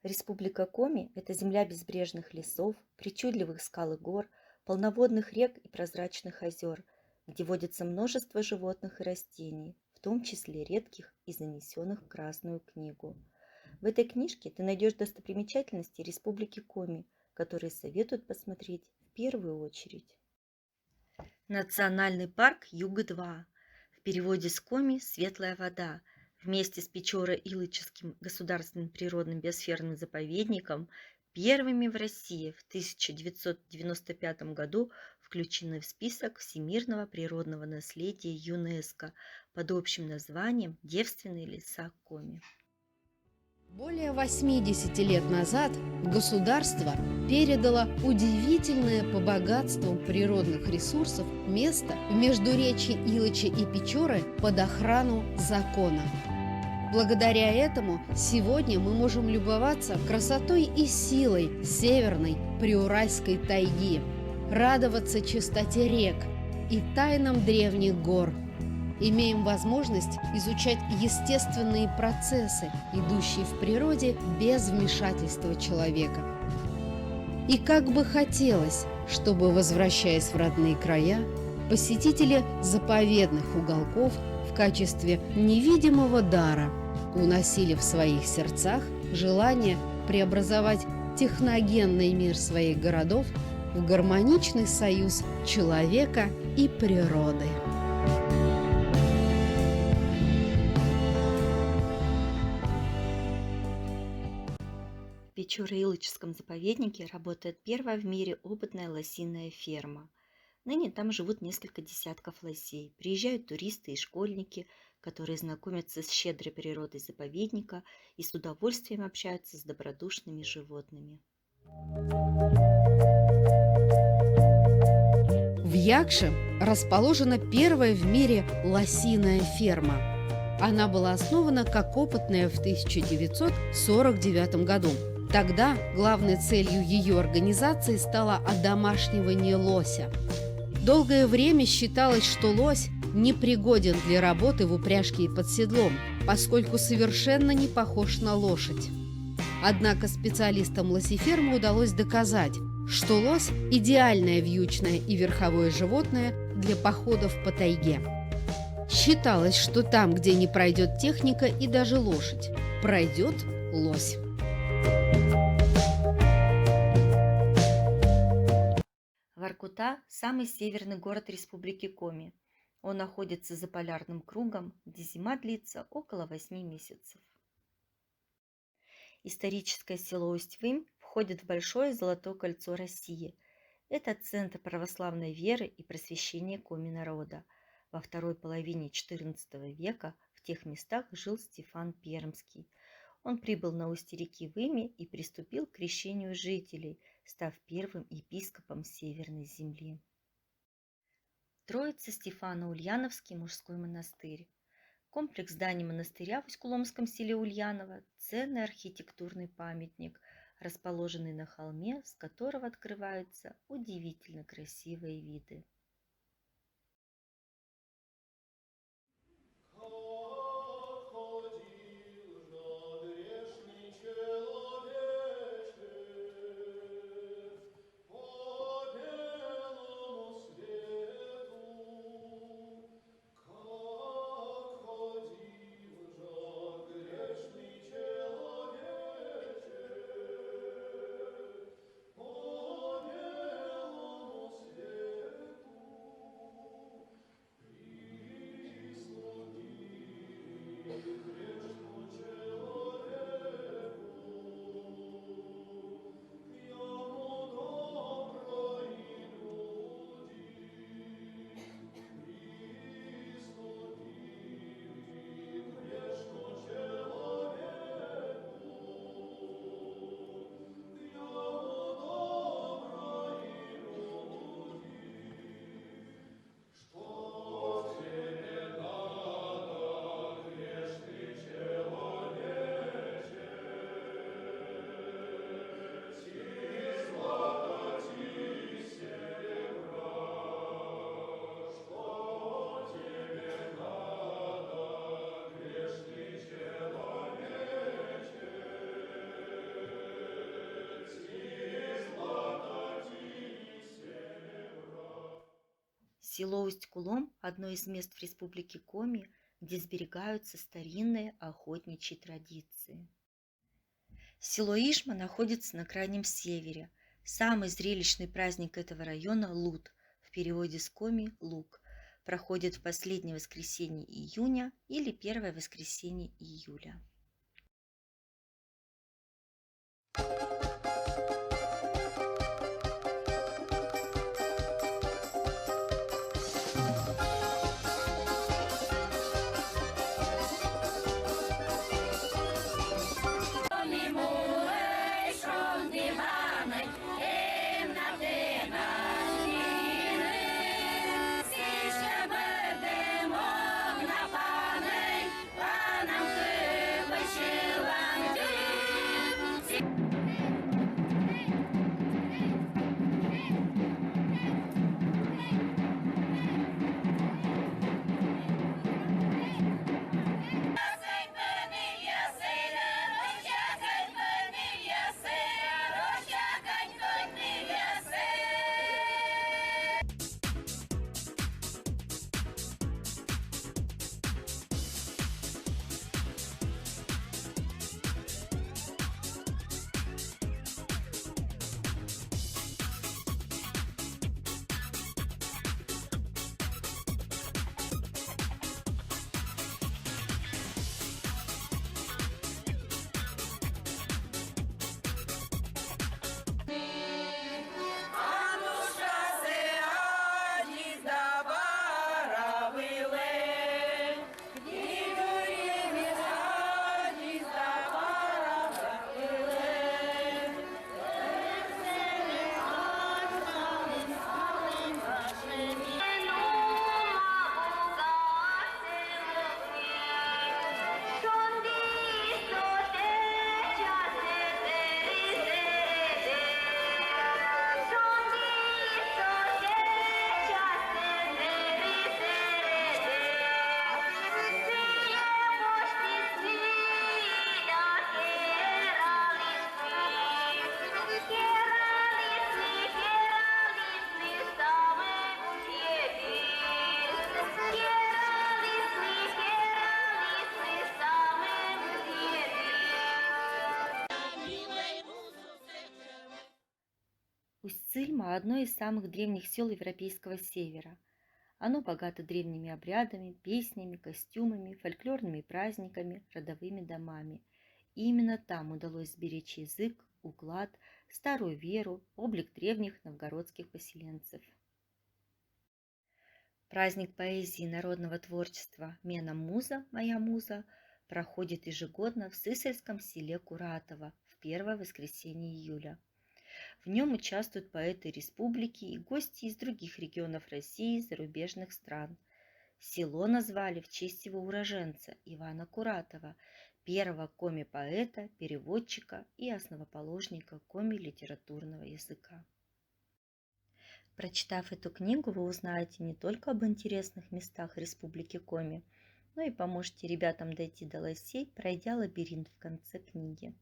Республика Коми– это земля безбрежных лесов, причудливых скал и гор, полноводных рек и прозрачных озер, где водится множество животных и растений, в том числе редких и занесенных в Красную книгу. В этой книжке ты найдешь достопримечательности Республики Коми, которые советуют посмотреть в первую очередь. Национальный парк Юга-2. В переводе с Коми «Светлая вода». Вместе с Печоро-Илычевским государственным природным биосферным заповедником первыми в России в 1995 году включены в список всемирного природного наследия ЮНЕСКО под общим названием «Девственные леса Коми». Более 80 лет назад государство передало удивительное по богатству природных ресурсов место в междуречье Илыча и Печоры под охрану закона. Благодаря этому сегодня мы можем любоваться красотой и силой северной приуральской тайги, радоваться чистоте рек и тайнам древних гор. Имеем возможность изучать естественные процессы, идущие в природе без вмешательства человека. И как бы хотелось, чтобы, возвращаясь в родные края, посетители заповедных уголков в качестве невидимого дара уносили в своих сердцах желание преобразовать техногенный мир своих городов в гармоничный союз человека и природы. В Печоро-Илычском заповеднике работает первая в мире опытная лосиная ферма. Ныне там живут несколько десятков лосей. Приезжают туристы и школьники, которые знакомятся с щедрой природой заповедника и с удовольствием общаются с добродушными животными. В Якше расположена первая в мире лосиная ферма. Она была основана как опытная в 1949 году. Тогда главной целью ее организации стало одомашнивание лося. Долгое время считалось, что лось непригоден для работы в упряжке и под седлом, поскольку совершенно не похож на лошадь. Однако специалистам лосефермы удалось доказать, что лось – идеальное вьючное и верховое животное для походов по тайге. Считалось, что там, где не пройдет техника и даже лошадь, пройдет лось. Воркута– самый северный город Республики Коми. Он находится за полярным кругом, где зима длится около 8 месяцев. Историческое село Усть-Вымь входит в Большое Золотое кольцо России. Это центр православной веры и просвещения коми народа. Во второй половине XIV века в тех местах жил Стефан Пермский. Он прибыл на устье реки Выми и приступил к крещению жителей, став первым епископом Северной земли. Троица Стефана Ульяновский мужской монастырь. Комплекс зданий монастыря в Усть-Куломском селе Ульяново– ценный архитектурный памятник, расположенный на холме, с которого открываются удивительно красивые виды. Село Усть-Кулом – одно из мест в Республике Коми, где сберегаются старинные охотничьи традиции. Село Ижма находится на крайнем севере. Самый зрелищный праздник этого района – Лут, в переводе с коми – лук, проходит в последнее воскресенье июня или первое воскресенье июля. Усть-Цильма – одно из самых древних сел Европейского Севера. Оно богато древними обрядами, песнями, костюмами, фольклорными праздниками, родовыми домами. И именно там удалось сберечь язык, уклад, старую веру, облик древних новгородских поселенцев. Праздник поэзии и народного творчества «Мена Муза, моя муза» проходит ежегодно в Сысольском селе Куратово в первое воскресенье июля. В нем участвуют поэты республики и гости из других регионов России и зарубежных стран. Село назвали в честь его уроженца Ивана Куратова, первого коми-поэта, переводчика и основоположника коми-литературного языка. Прочитав эту книгу, вы узнаете не только об интересных местах Республики Коми, но и поможете ребятам дойти до лосей, пройдя лабиринт в конце книги.